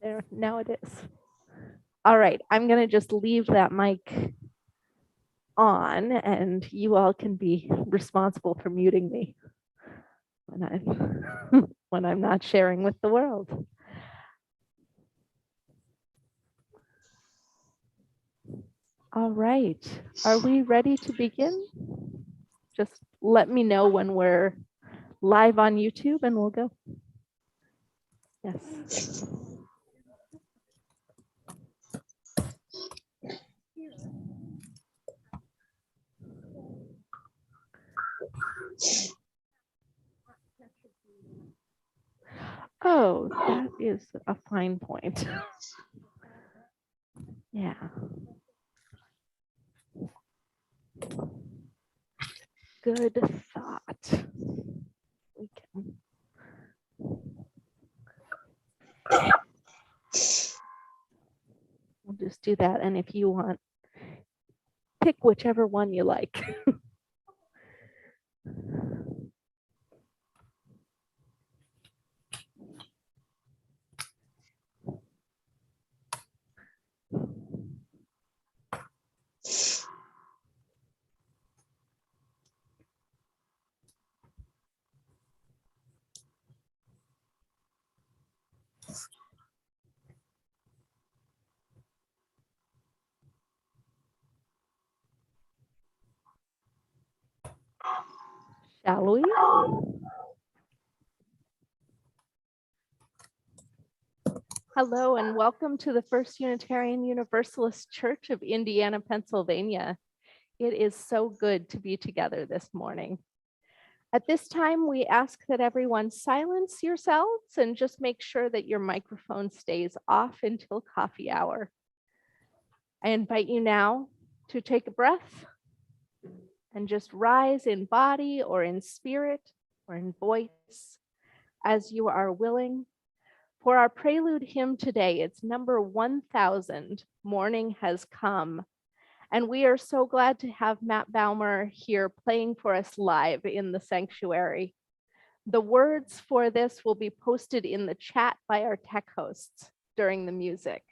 There, now it is. All right, I'm going to just leave that mic on and you all can be responsible for muting me when I'm when I'm not sharing with the world. All right, are we ready to begin? Just let me know when we're live on YouTube and we'll go. Yes. Oh, that is a fine point. Yeah. Good thought. We can. We'll just do that. And if you want, pick whichever one you like. Shall we? Hello and welcome to the First Unitarian Universalist Church of Indiana, Pennsylvania. It is so good to be together this morning. At this time, we ask that everyone silence yourselves and just make sure that your microphone stays off until coffee hour. I invite you now to take a breath and just rise in body or in spirit or in voice as you are willing. For our prelude hymn today, it's number 1000, Morning Has Come. And we are so glad to have Matt Baumer here playing for us live in the sanctuary. The words for this will be posted in the chat by our tech hosts during the music.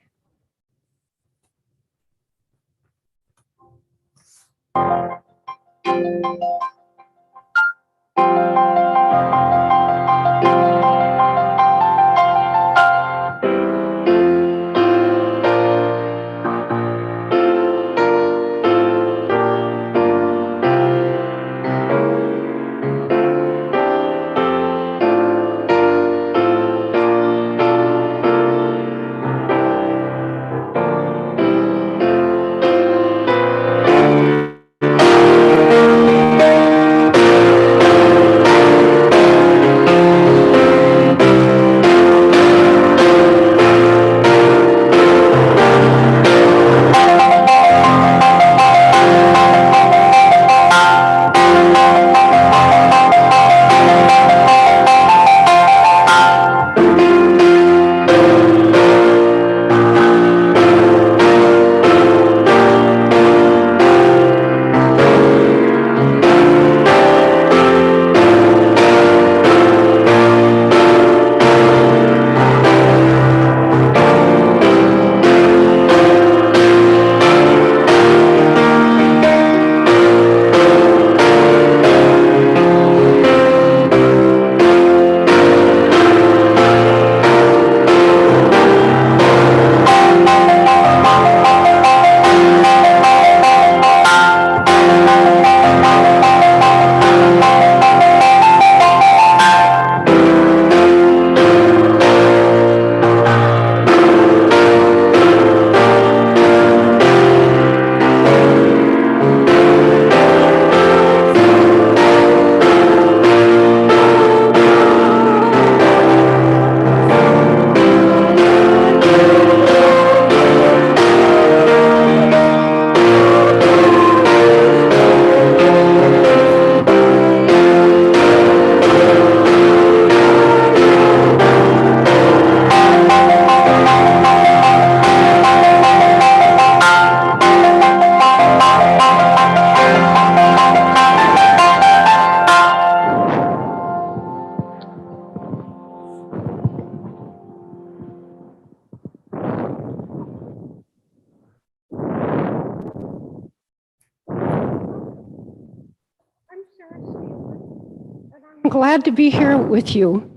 glad to be here with you.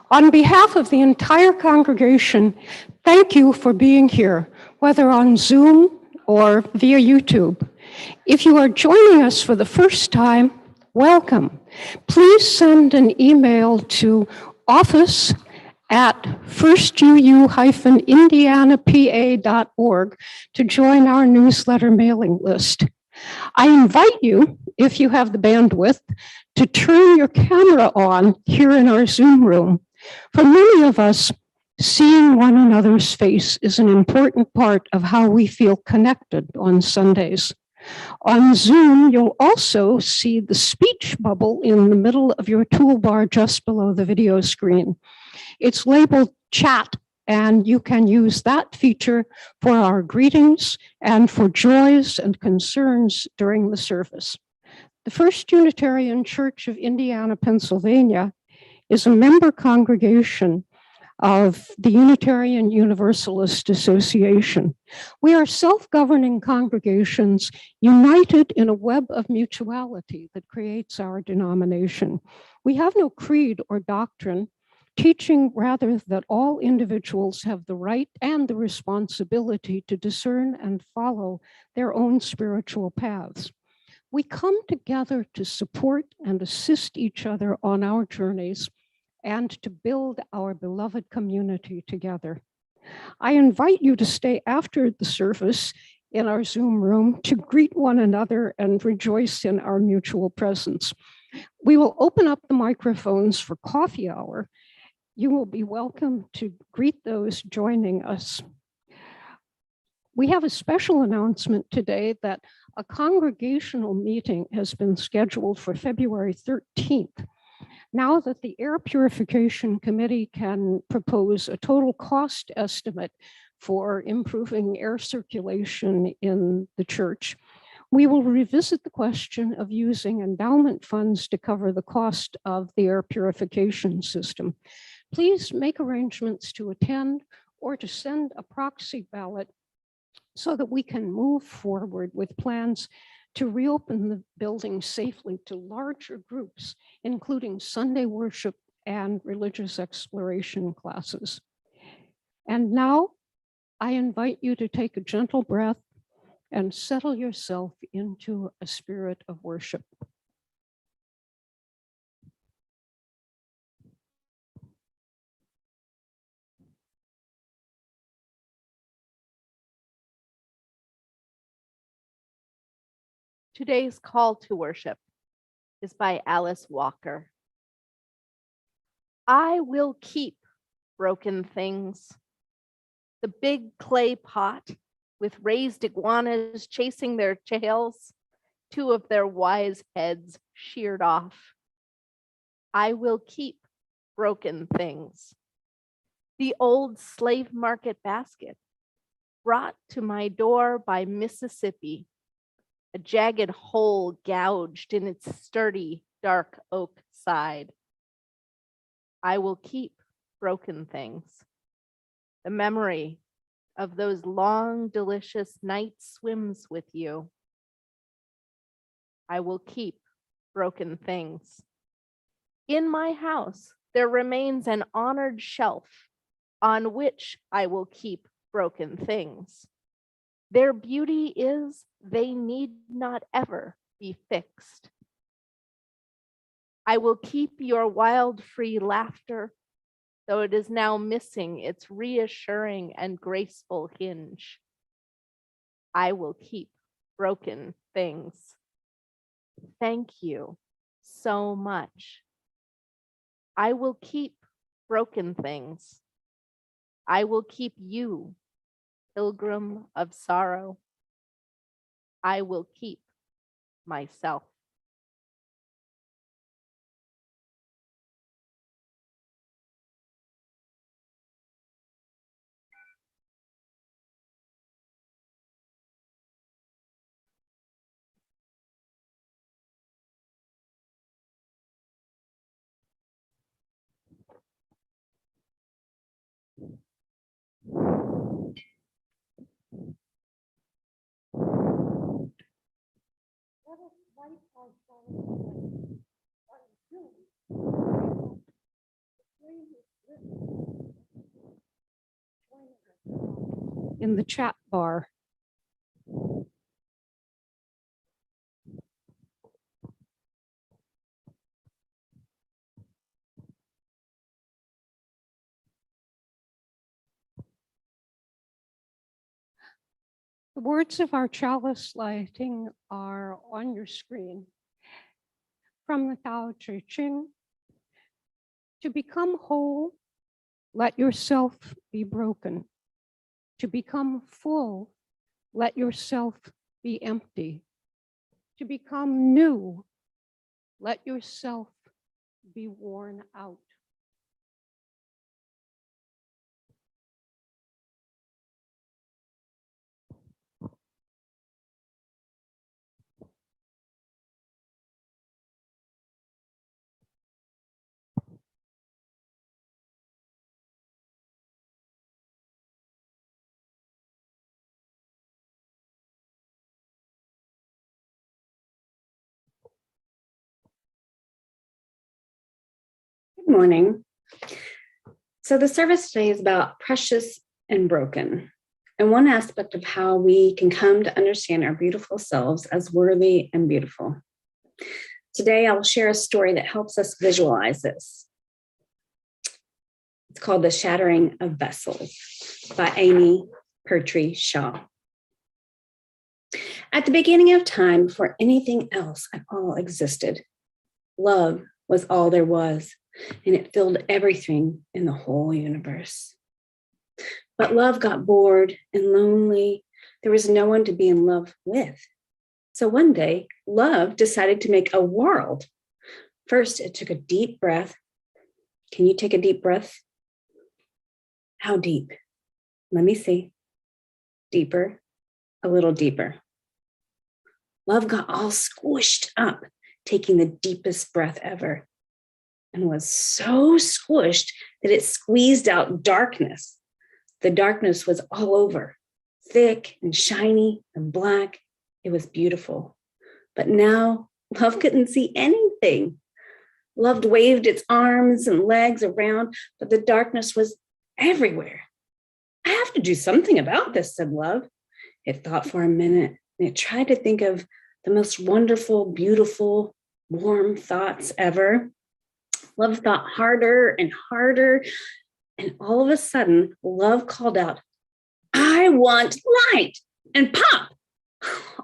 On behalf of the entire congregation, thank you for being here, whether on Zoom or via YouTube. If you are joining us for the first time, welcome. Please send an email to office@firstuu-indianapa.org to join our newsletter mailing list. I invite you, if you have the bandwidth, to turn your camera on here in our Zoom room. For many of us, seeing one another's face is an important part of how we feel connected on Sundays. On Zoom, you'll also see the speech bubble in the middle of your toolbar just below the video screen. It's labeled chat, and you can use that feature for our greetings and for joys and concerns during the service. The First Unitarian Church of Indiana, Pennsylvania is a member congregation of the Unitarian Universalist Association. We are self-governing congregations united in a web of mutuality that creates our denomination. We have no creed or doctrine, teaching rather that all individuals have the right and the responsibility to discern and follow their own spiritual paths. We come together to support and assist each other on our journeys and to build our beloved community together. I invite you to stay after the service in our Zoom room to greet one another and rejoice in our mutual presence. We will open up the microphones for coffee hour. You will be welcome to greet those joining us. We have a special announcement today that a congregational meeting has been scheduled for February 13th. Now that the Air Purification Committee can propose a total cost estimate for improving air circulation in the church, we will revisit the question of using endowment funds to cover the cost of the air purification system. Please make arrangements to attend or to send a proxy ballot so that we can move forward with plans to reopen the building safely to larger groups, including Sunday worship and religious exploration classes. And now I invite you to take a gentle breath and settle yourself into a spirit of worship. Today's call to worship is by Alice Walker. I will keep broken things. The big clay pot with raised iguanas chasing their tails, two of their wise heads sheared off. I will keep broken things. The old slave market basket brought to my door by Mississippi, a jagged hole gouged in its sturdy, dark oak side. I will keep broken things. The memory of those long, delicious night swims with you. I will keep broken things. In my house, there remains an honored shelf on which I will keep broken things. Their beauty is they need not ever be fixed. I will keep your wild, free laughter, though it is now missing its reassuring and graceful hinge. I will keep broken things. Thank you so much. I will keep broken things. I will keep you, pilgrim of sorrow. I will keep myself. In the chat bar. The words of our chalice lighting are on your screen. From the Tao Te Ching, to become whole, let yourself be broken. To become full, let yourself be empty. To become new, let yourself be worn out. Good morning. So the service today is about precious and broken, and one aspect of how we can come to understand our beautiful selves as worthy and beautiful. Today, I'll share a story that helps us visualize this. It's called The Shattering of Vessels by Amy Pertree Shaw. At the beginning of time, before anything else at all existed, love was all there was, and it filled everything in the whole universe. But love got bored and lonely. There was no one to be in love with. So one day, love decided to make a world. First, it took a deep breath. Can you take a deep breath? How deep? Let me see. Deeper, a little deeper. Love got all squished up, taking the deepest breath ever, and was so squished that it squeezed out darkness. The darkness was all over, thick and shiny and black. It was beautiful. But now love couldn't see anything. Love waved its arms and legs around, but the darkness was everywhere. I have to do something about this, said love. It thought for a minute, and it tried to think of the most wonderful, beautiful, warm thoughts ever. Love thought harder and harder, and all of a sudden, love called out, I want light, and pop!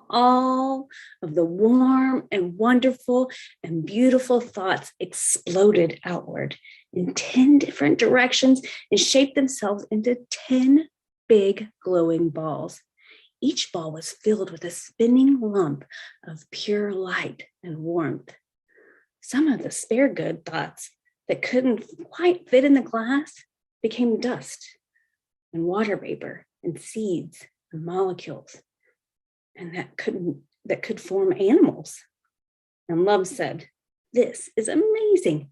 All of the warm and wonderful and beautiful thoughts exploded outward in 10 different directions and shaped themselves into 10 big glowing balls. Each ball was filled with a spinning lump of pure light and warmth. Some of the spare good thoughts that couldn't quite fit in the glass became dust and water vapor and seeds and molecules, and that could form animals. And love said, this is amazing.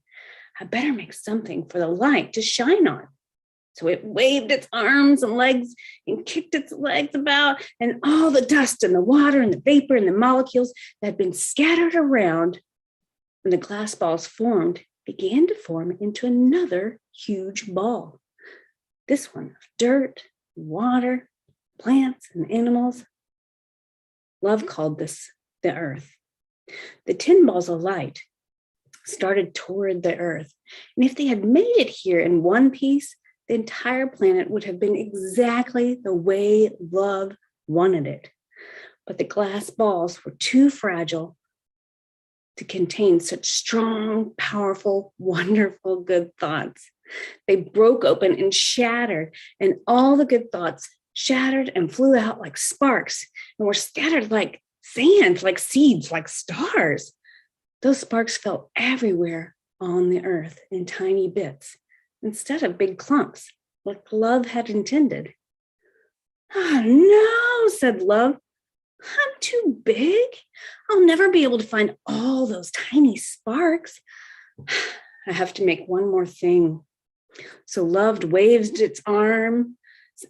I better make something for the light to shine on. So it waved its arms and legs and kicked its legs about, and all the dust and the water and the vapor and the molecules that had been scattered around when the glass balls formed began to form into another huge ball. This one of dirt, water, plants, and animals. Love called this the earth. The 10 balls of light started toward the earth. And if they had made it here in one piece, the entire planet would have been exactly the way love wanted it. But the glass balls were too fragile to contain such strong, powerful, wonderful, good thoughts. They broke open and shattered, and all the good thoughts shattered and flew out like sparks and were scattered like sand, like seeds, like stars. Those sparks fell everywhere on the earth in tiny bits instead of big clumps, like love had intended. Oh no, said love. I'm too big. I'll never be able to find all those tiny sparks. I have to make one more thing. So love waved its arms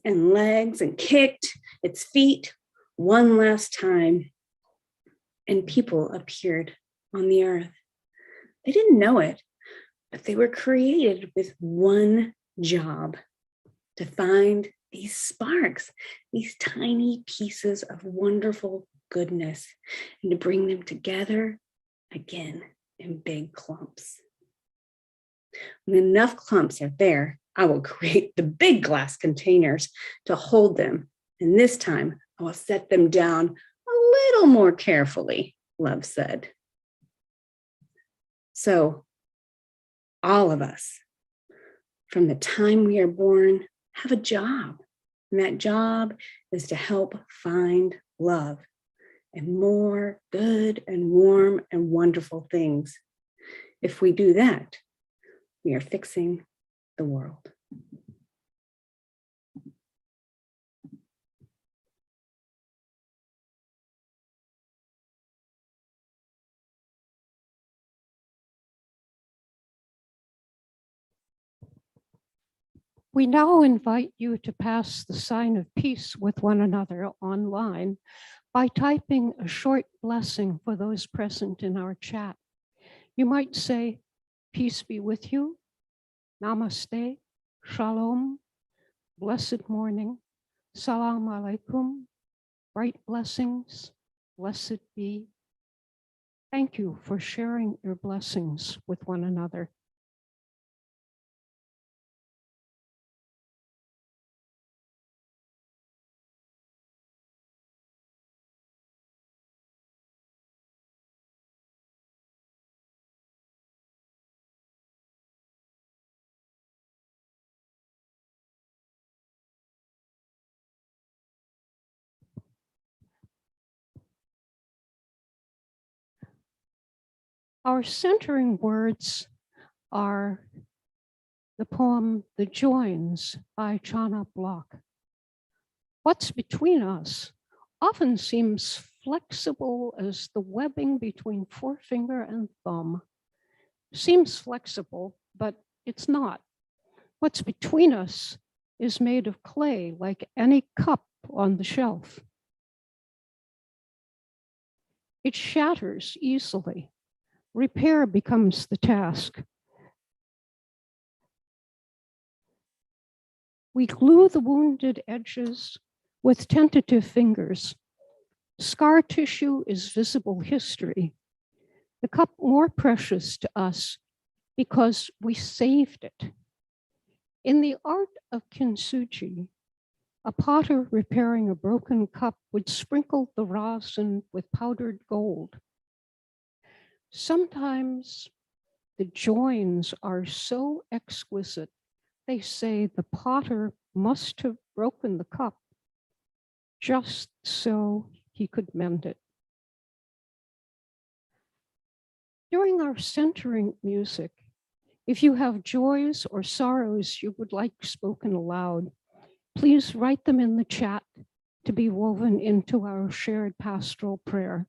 and legs and kicked its feet one last time, and people appeared on the earth. They didn't know it, but they were created with one job: to find these sparks, these tiny pieces of wonderful goodness, and to bring them together again in big clumps. When enough clumps are there, I will create the big glass containers to hold them. And this time I will set them down a little more carefully, Love said. So all of us, from the time we are born, have a job. And that job is to help find love and more good and warm and wonderful things. If we do that, we are fixing the world. We now invite you to pass the sign of peace with one another online by typing a short blessing for those present in our chat. You might say, peace be with you, namaste, shalom, blessed morning, salam alaikum, bright blessings, blessed be. Thank you for sharing your blessings with one another. Our centering words are the poem The Joins by Chana Block. What's between us often seems flexible as the webbing between forefinger and thumb. Seems flexible, but it's not. What's between us is made of clay like any cup on the shelf. It shatters easily. Repair becomes the task. We glue the wounded edges with tentative fingers. Scar tissue is visible history. The cup more precious to us because we saved it. In the art of kintsugi, a potter repairing a broken cup would sprinkle the rosin with powdered gold. Sometimes the joins are so exquisite, they say the potter must have broken the cup just so he could mend it. During our centering music, if you have joys or sorrows you would like spoken aloud, please write them in the chat to be woven into our shared pastoral prayer.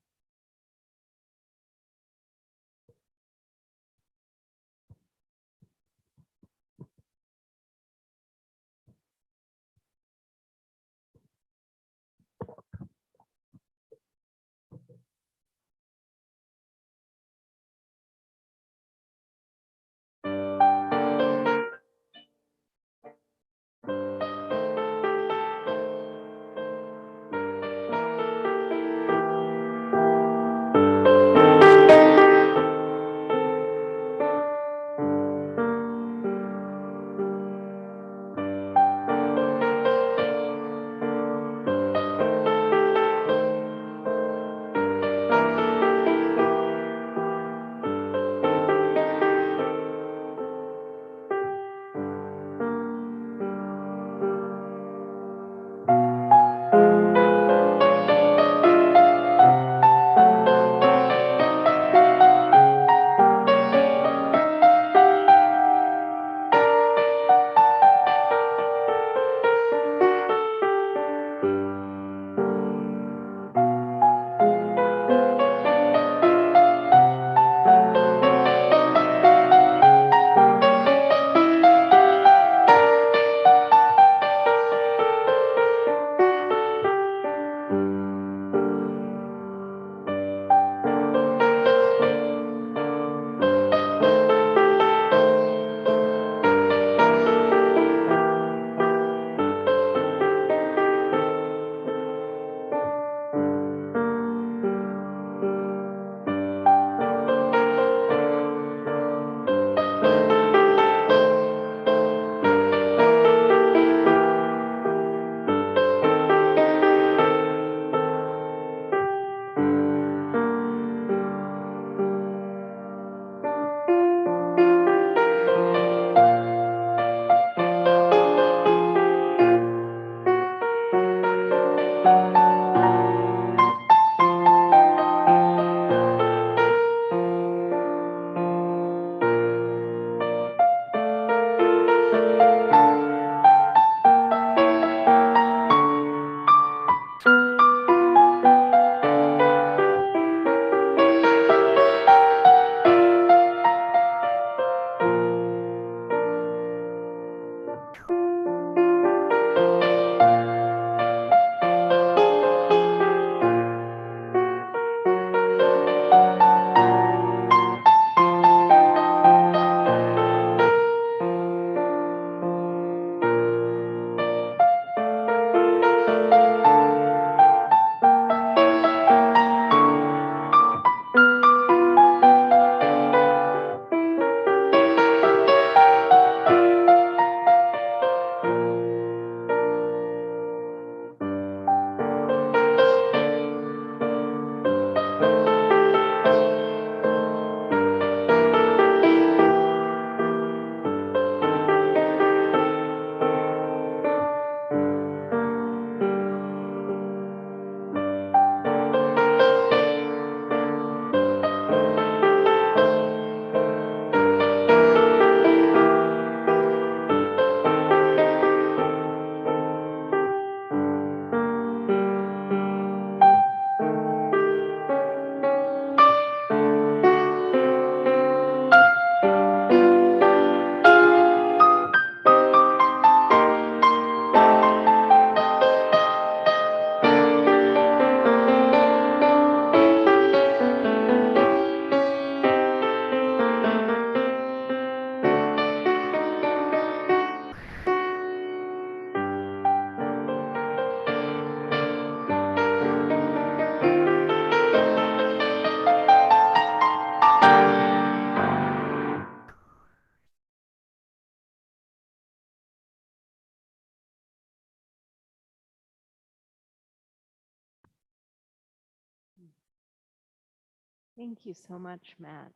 Thank you so much, Matt.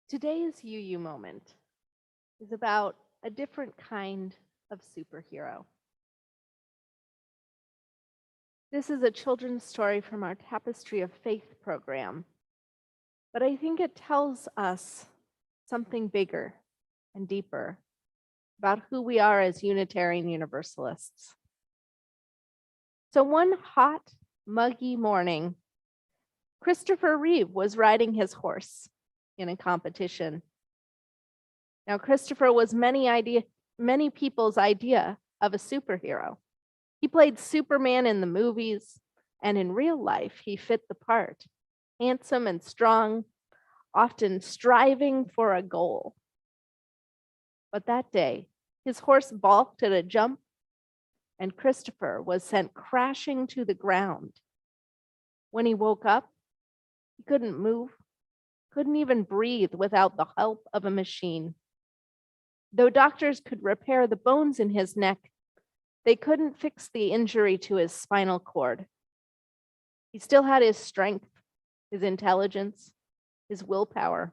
Today's UU moment is about a different kind of superhero. This is a children's story from our Tapestry of Faith program, but I think it tells us something bigger and deeper about who we are as Unitarian Universalists. So one hot, muggy morning, Christopher Reeve was riding his horse in a competition. Now, Christopher was many people's idea of a superhero. He played Superman in the movies, and in real life, he fit the part. Handsome and strong, often striving for a goal. But that day, his horse balked at a jump, and Christopher was sent crashing to the ground. When he woke up, he couldn't move, couldn't even breathe without the help of a machine. Though doctors could repair the bones in his neck, they couldn't fix the injury to his spinal cord. He still had his strength, his intelligence, his willpower.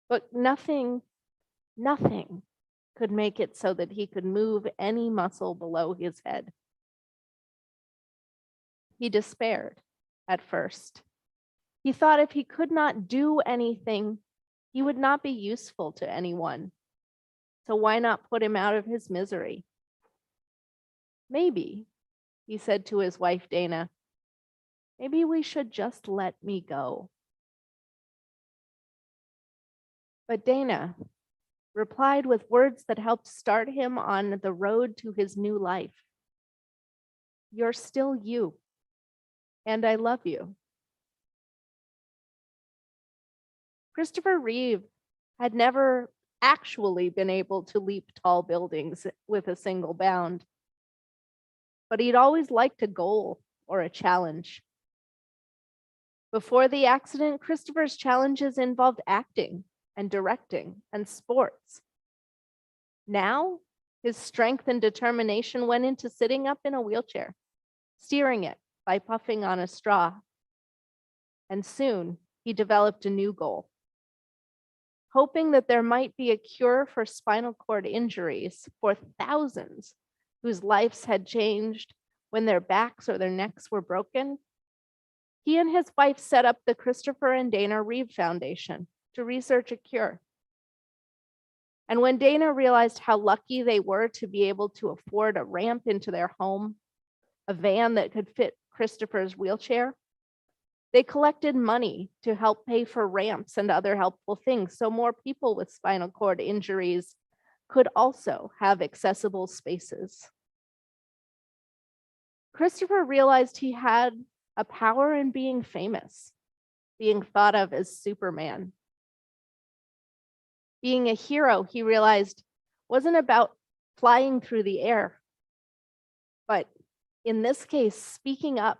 But nothing could make it so that he could move any muscle below his head. He despaired at first. He thought if he could not do anything, he would not be useful to anyone. So why not put him out of his misery? Maybe, he said to his wife, Dana, maybe we should just let me go. But Dana replied with words that helped start him on the road to his new life. You're still you, and I love you. Christopher Reeve had never actually been able to leap tall buildings with a single bound, but he'd always liked a goal or a challenge. Before the accident, Christopher's challenges involved acting and directing and sports. Now, his strength and determination went into sitting up in a wheelchair, steering it by puffing on a straw. And soon, he developed a new goal. Hoping that there might be a cure for spinal cord injuries for thousands whose lives had changed when their backs or their necks were broken, he and his wife set up the Christopher and Dana Reeve Foundation to research a cure. And when Dana realized how lucky they were to be able to afford a ramp into their home, a van that could fit Christopher's wheelchair, they collected money to help pay for ramps and other helpful things so more people with spinal cord injuries could also have accessible spaces. Christopher realized he had a power in being famous, being thought of as Superman. Being a hero, he realized, wasn't about flying through the air, but in this case, speaking up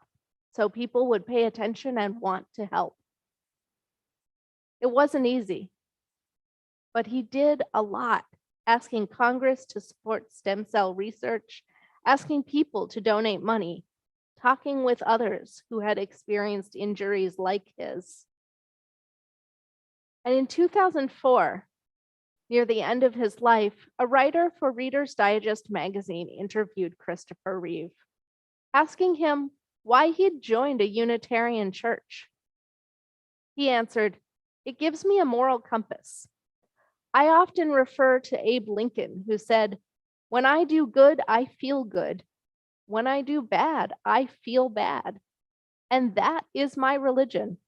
so people would pay attention and want to help. It wasn't easy, but he did a lot, asking Congress to support stem cell research, asking people to donate money, talking with others who had experienced injuries like his. And in 2004, near the end of his life, a writer for Reader's Digest magazine interviewed Christopher Reeve, asking him why he'd joined a Unitarian church. He answered, "It gives me a moral compass. I often refer to Abe Lincoln, who said, 'When I do good, I feel good. When I do bad, I feel bad. And that is my religion.'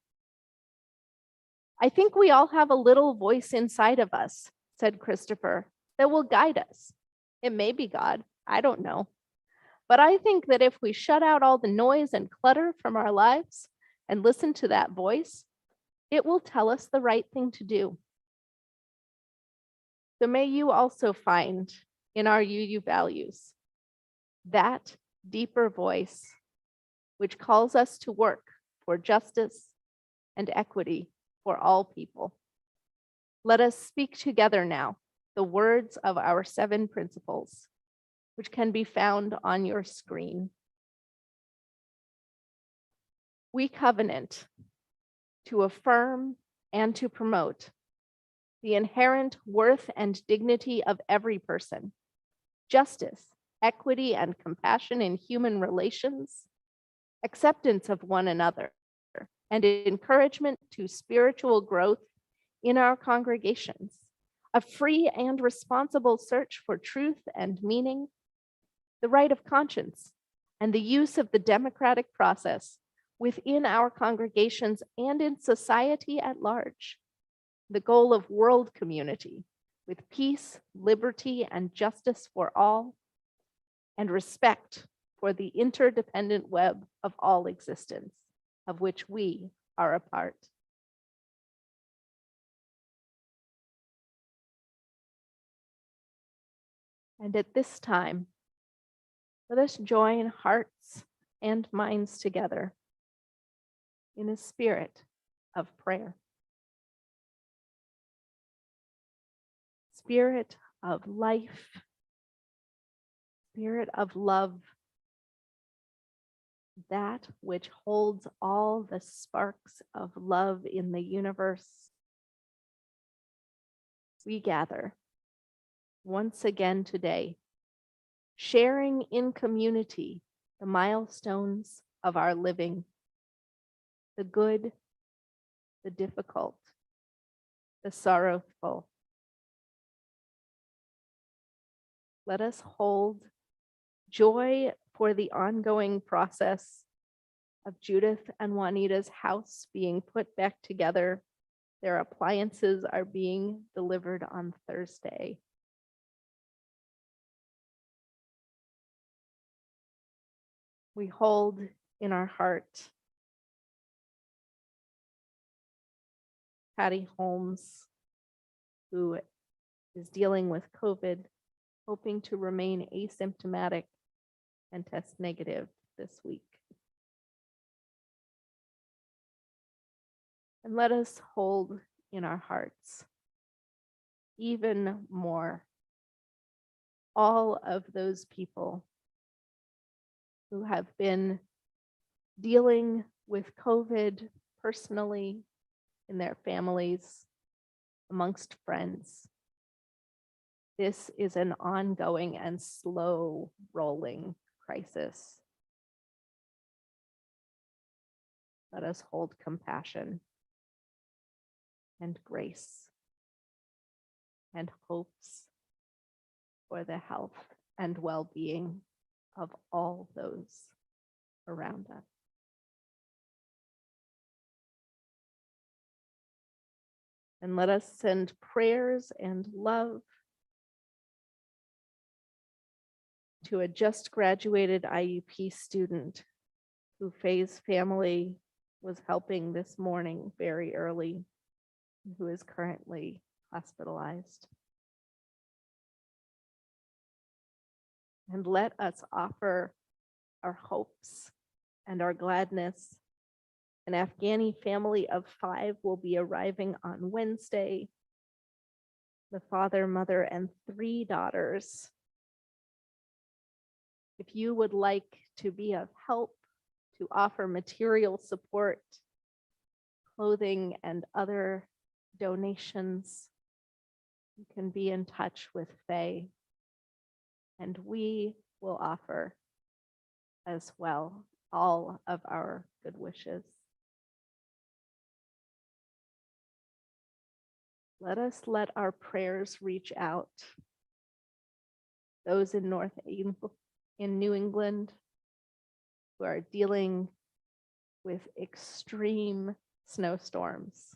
I think we all have a little voice inside of us," said Christopher, "that will guide us. It may be God, I don't know. But I think that if we shut out all the noise and clutter from our lives and listen to that voice, it will tell us the right thing to do." So may you also find in our UU values that deeper voice which calls us to work for justice and equity for all people. Let us speak together now the words of our 7 principles, which can be found on your screen. We covenant to affirm and to promote the inherent worth and dignity of every person, justice, equity, and compassion in human relations, acceptance of one another, and encouragement to spiritual growth in our congregations, a free and responsible search for truth and meaning, the right of conscience, and the use of the democratic process within our congregations and in society at large, the goal of world community with peace, liberty, and justice for all, and respect for the interdependent web of all existence, of which we are a part. And at this time, let us join hearts and minds together in a spirit of prayer. Spirit of life, spirit of love, that which holds all the sparks of love in the universe, we gather once again today, sharing in community the milestones of our living, the good, the difficult, the sorrowful. Let us hold joy for the ongoing process of Judith and Juanita's house being put back together. Their appliances are being delivered on Thursday. We hold in our heart Patty Holmes, who is dealing with COVID, hoping to remain asymptomatic and test negative this week. And let us hold in our hearts even more all of those people who have been dealing with COVID personally, in their families, amongst friends. This is an ongoing and slow rolling crisis. Let us hold compassion and grace and hopes for the health and well-being of all those around us. And let us send prayers and love to a just graduated IUP student who Faye's family was helping this morning very early, who is currently hospitalized. And let us offer our hopes and our gladness. An Afghani family of 5 will be arriving on Wednesday. The father, mother, and 3 daughters. If you would like to be of help, to offer material support, clothing, and other donations, you can be in touch with Faye, and we will offer as well all of our good wishes. Let our prayers reach out. Those in New England who are dealing with extreme snowstorms.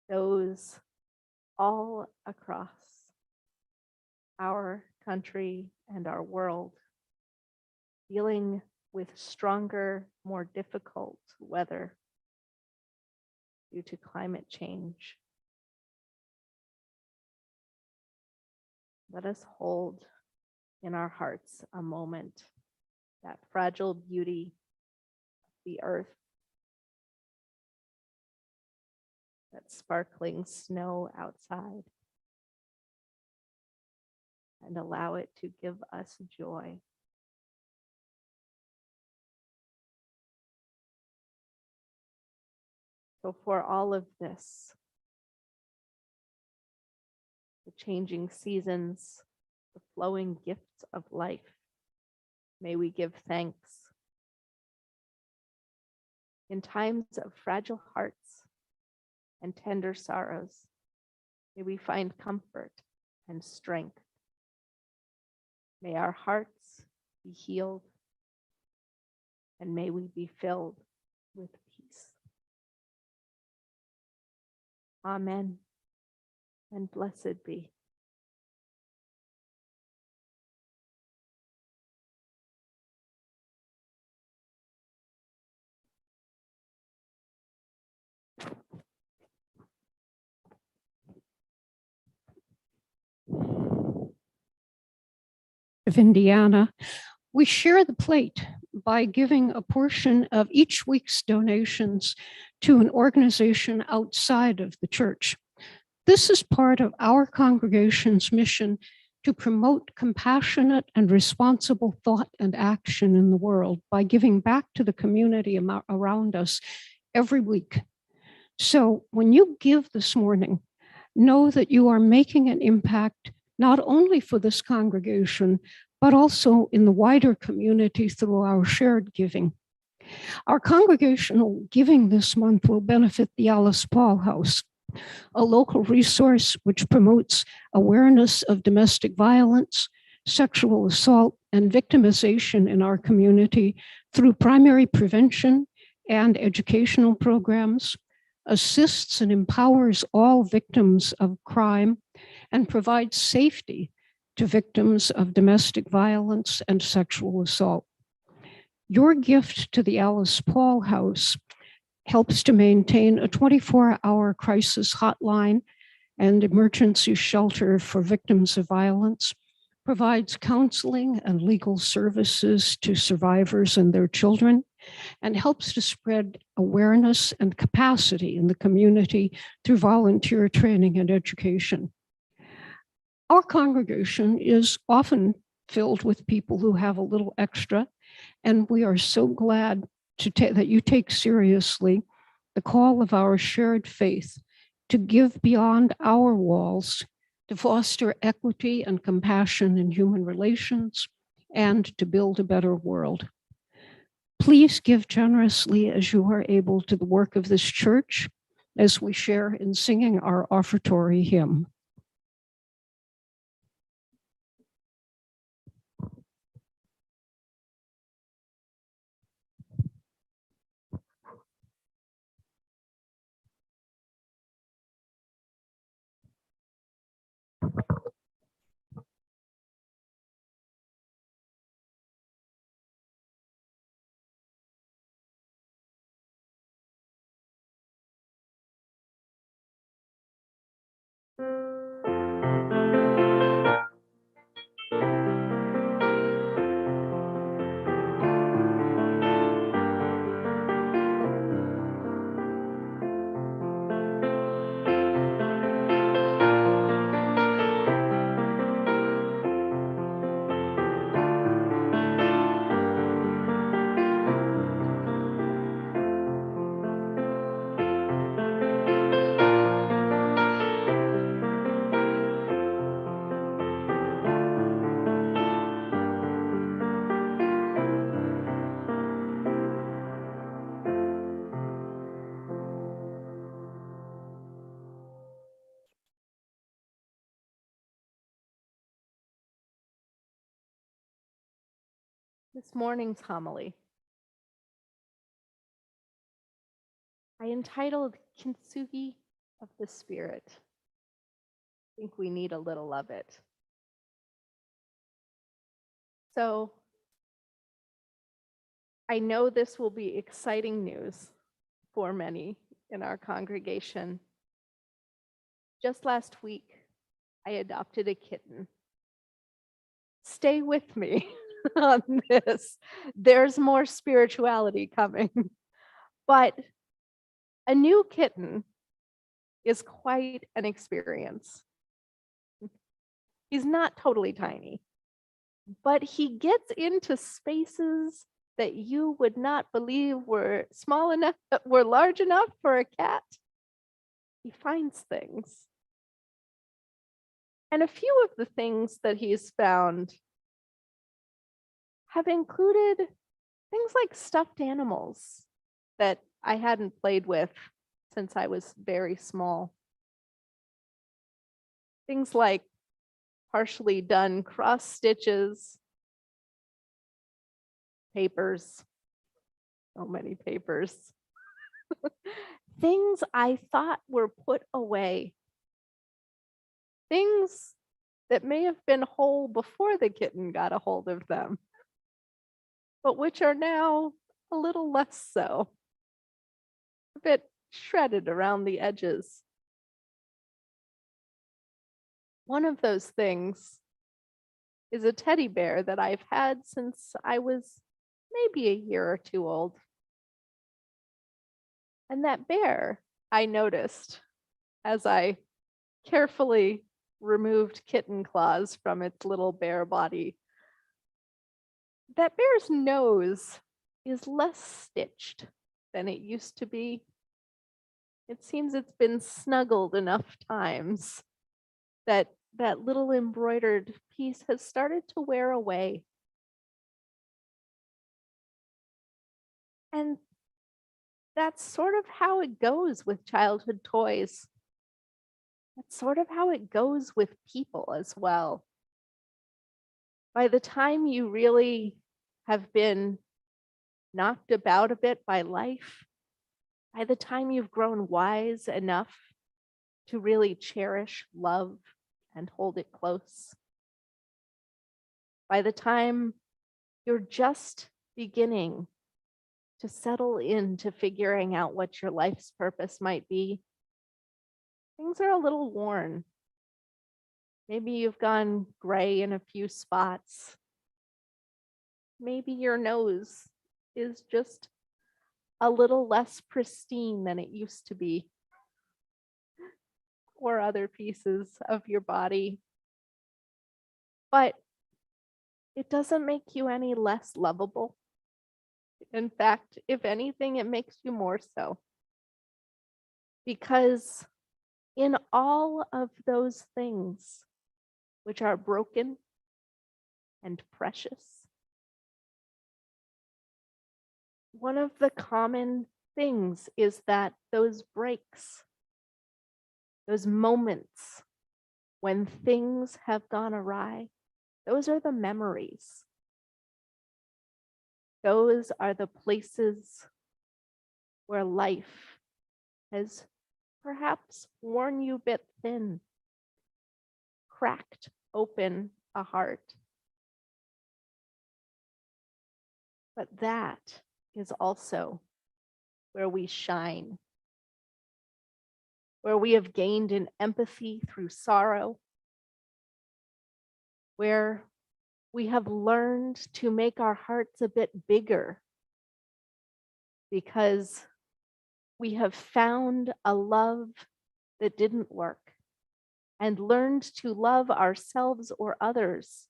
Those all across our country and our world dealing with stronger, more difficult weather due to climate change. Let us hold in our hearts a moment, that fragile beauty of the earth, that sparkling snow outside, and allow it to give us joy. So for all of this, the changing seasons, the flowing gifts of life, may we give thanks. In times of fragile hearts and tender sorrows, may we find comfort and strength. May our hearts be healed, and may we be filled with peace. Amen, and blessed be. Of Indiana, we share the plate by giving a portion of each week's donations to an organization outside of the church. This is part of our congregation's mission to promote compassionate and responsible thought and action in the world by giving back to the community around us every week. So when you give this morning, know that you are making an impact not only for this congregation, but also in the wider community through our shared giving. Our congregational giving this month will benefit the Alice Paul House, a local resource which promotes awareness of domestic violence, sexual assault, and victimization in our community through primary prevention and educational programs, assists and empowers all victims of crime, and provides safety to victims of domestic violence and sexual assault. Your gift to the Alice Paul House helps to maintain a 24-hour crisis hotline and emergency shelter for victims of violence, provides counseling and legal services to survivors and their children, and helps to spread awareness and capacity in the community through volunteer training and education. Our congregation is often filled with people who have a little extra, and we are so glad that you take seriously the call of our shared faith to give beyond our walls, to foster equity and compassion in human relations, and to build a better world. Please give generously as you are able to the work of this church as we share in singing our offertory hymn. This morning's homily I entitled Kintsugi of the Spirit. I think we need a little of it. So I know this will be exciting news for many in our congregation. Just last week, I adopted a kitten. Stay with me on this. There's more spirituality coming. But a new kitten is quite an experience. He's not totally tiny, but he gets into spaces that you would not believe were small enough, were large enough for a cat. He finds things. And a few of the things that he's found have included things like stuffed animals that I hadn't played with since I was very small. Things like partially done cross stitches, papers, so many papers. Things I thought were put away. Things that may have been whole before the kitten got a hold of them, but which are now a little less so, a bit shredded around the edges. One of those things is a teddy bear that I've had since I was maybe a year or two old. And that bear, I noticed as I carefully removed kitten claws from its little bear body, that bear's nose is less stitched than it used to be. It seems it's been snuggled enough times that that little embroidered piece has started to wear away. And that's sort of how it goes with childhood toys. That's sort of how it goes with people as well. By the time you really have been knocked about a bit by life, by the time you've grown wise enough to really cherish love and hold it close, by the time you're just beginning to settle into figuring out what your life's purpose might be, things are a little worn. Maybe you've gone gray in a few spots. Maybe your nose is just a little less pristine than it used to be, or other pieces of your body. But it doesn't make you any less lovable. In fact, if anything, it makes you more so. Because in all of those things which are broken and precious, one of the common things is that those breaks, those moments when things have gone awry, those are the memories. Those are the places where life has perhaps worn you a bit thin, cracked open a heart. But that is also where we shine, where we have gained an empathy through sorrow, where we have learned to make our hearts a bit bigger because we have found a love that didn't work and learned to love ourselves or others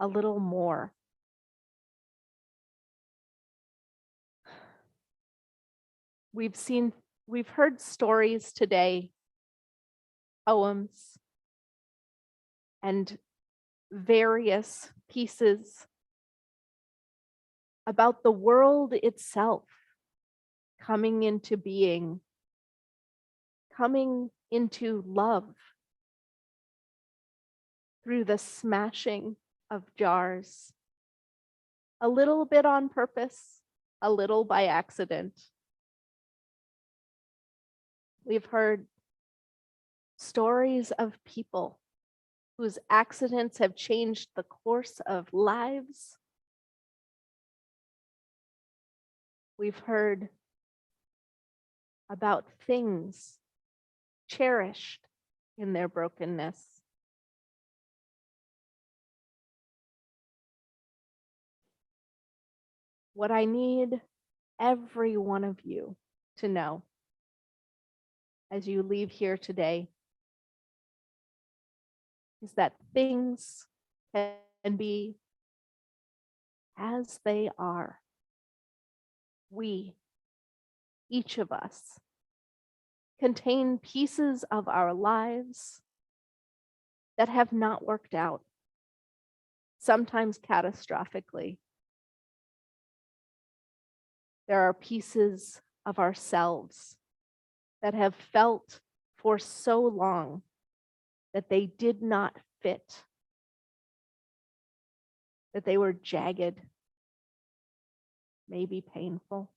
a little more. We've heard stories today, poems, and various pieces about the world itself coming into being, coming into love through the smashing of jars, a little bit on purpose, a little by accident. We've heard stories of people whose accidents have changed the course of lives. We've heard about things cherished in their brokenness. What I need every one of you to know as you leave here today is that things can be as they are. We, each of us, contain pieces of our lives that have not worked out, sometimes catastrophically. There are pieces of ourselves that have felt for so long that they did not fit, that they were jagged, maybe painful.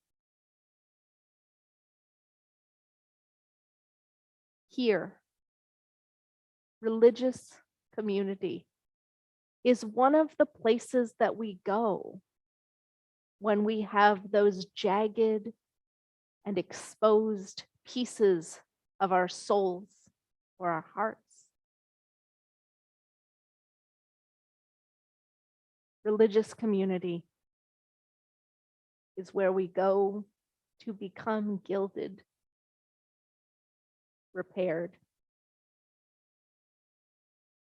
Here, religious community is one of the places that we go when we have those jagged and exposed pieces of our souls or our hearts. Religious community is where we go to become gilded, repaired,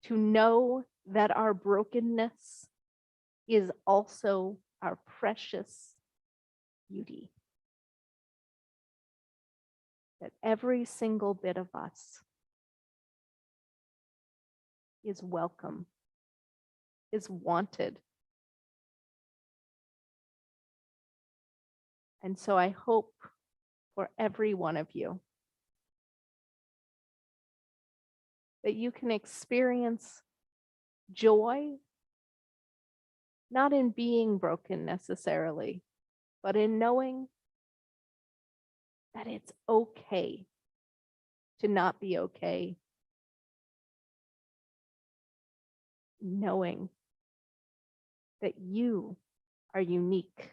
to know that our brokenness is also our precious beauty. That every single bit of us is welcome, is wanted. And so I hope for every one of you that you can experience joy, not in being broken necessarily, but in knowing that it's okay to not be okay. Knowing that you are unique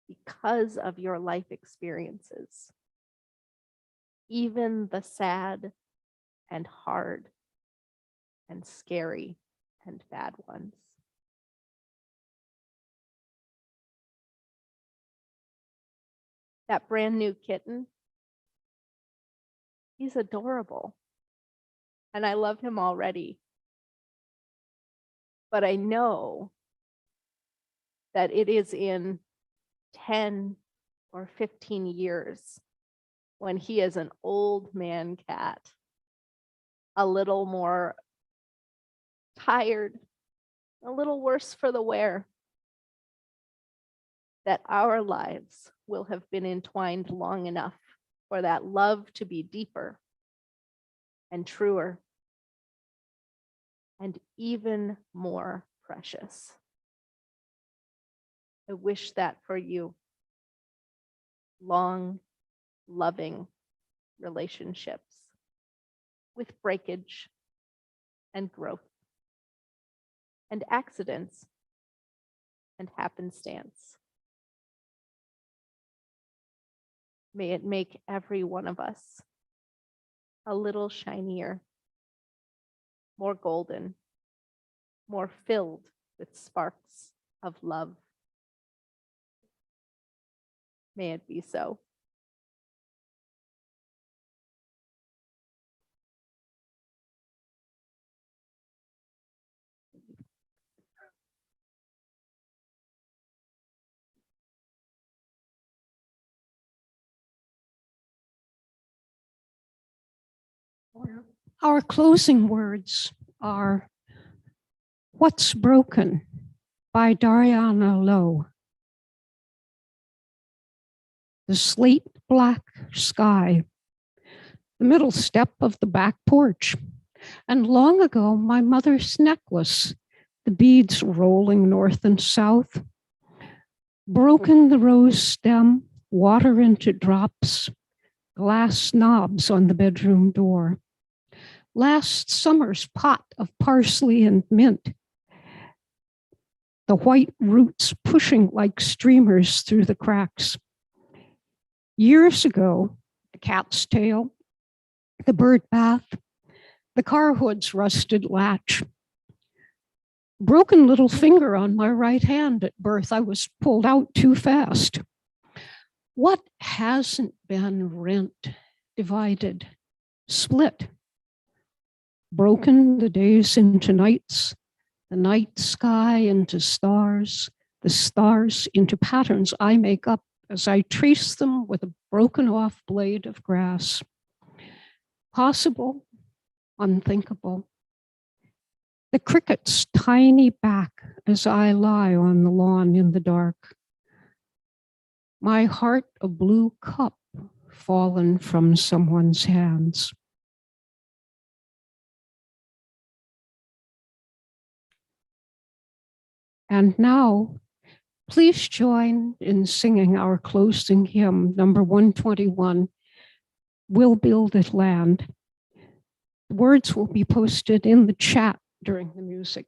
because of your life experiences, even the sad and hard and scary and bad ones. That brand new kitten, he's adorable. And I love him already. But I know that it is in 10 or 15 years when he is an old man cat, a little more tired, a little worse for the wear, that our lives will have been entwined long enough for that love to be deeper and truer and even more precious. I wish that for you. Long, loving relationships with breakage and growth and accidents and happenstance. May it make every one of us a little shinier, more golden, more filled with sparks of love. May it be so. Our closing words are "What's Broken" by Dariana Lowe. The slate black sky, the middle step of the back porch, and long ago my mother's necklace, the beads rolling north and south, broken the rose stem, water into drops, glass knobs on the bedroom door. Last summer's pot of parsley and mint, the white roots pushing like streamers through the cracks. Years ago, the cat's tail, the bird bath, the car hood's rusted latch. Broken little finger on my right hand at birth. I was pulled out too fast. What hasn't been rent, divided, split? Broken the days into nights, the night sky into stars, the stars into patterns I make up as I trace them with a broken off blade of grass. Possible, unthinkable. The cricket's tiny back as I lie on the lawn in the dark. My heart a blue cup fallen from someone's hands. And now, please join in singing our closing hymn, number 121, We'll Build It Land. The words will be posted in the chat during the music.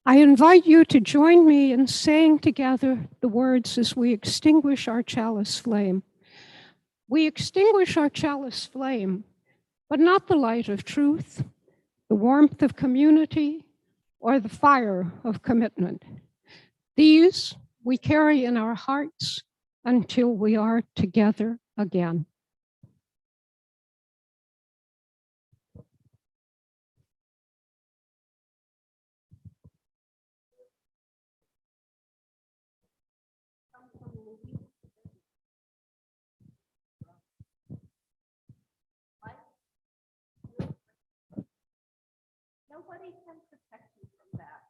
I invite you to join me in saying together the words as we extinguish our chalice flame. We extinguish our chalice flame, but not the light of truth, the warmth of community, or the fire of commitment. These we carry in our hearts until we are together again. nobody can protect you from that,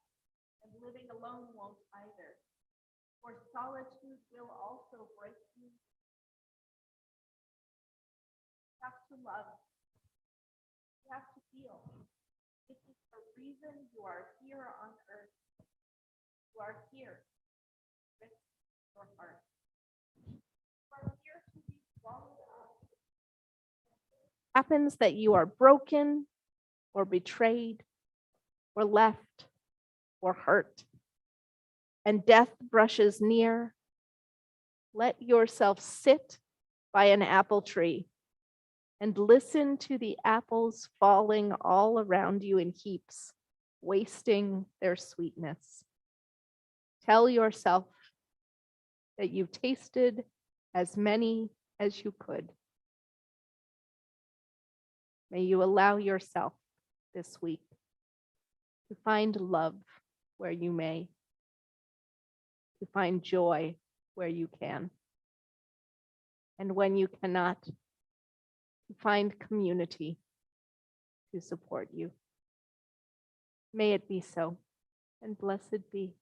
and living alone won't either, for solitude will also break you. You have to love. You have to feel. This is the reason you are here on earth. You are here with your heart. You are here to be swallowed up. Happens that you are broken or betrayed or left or hurt, and death brushes near. Let yourself sit by an apple tree and listen to the apples falling all around you in heaps, wasting their sweetness. Tell yourself that you tasted as many as you could. May you allow yourself this week to find love where you may, to find joy where you can, and when you cannot, to find community to support you. May it be so, and blessed be.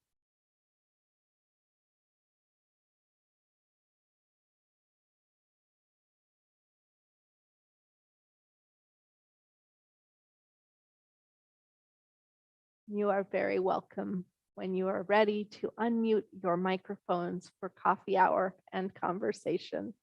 You are very welcome when you are ready to unmute your microphones for coffee hour and conversation.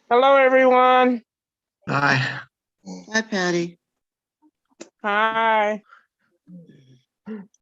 Hello, everyone. Hi. Hi, Patty. Hi.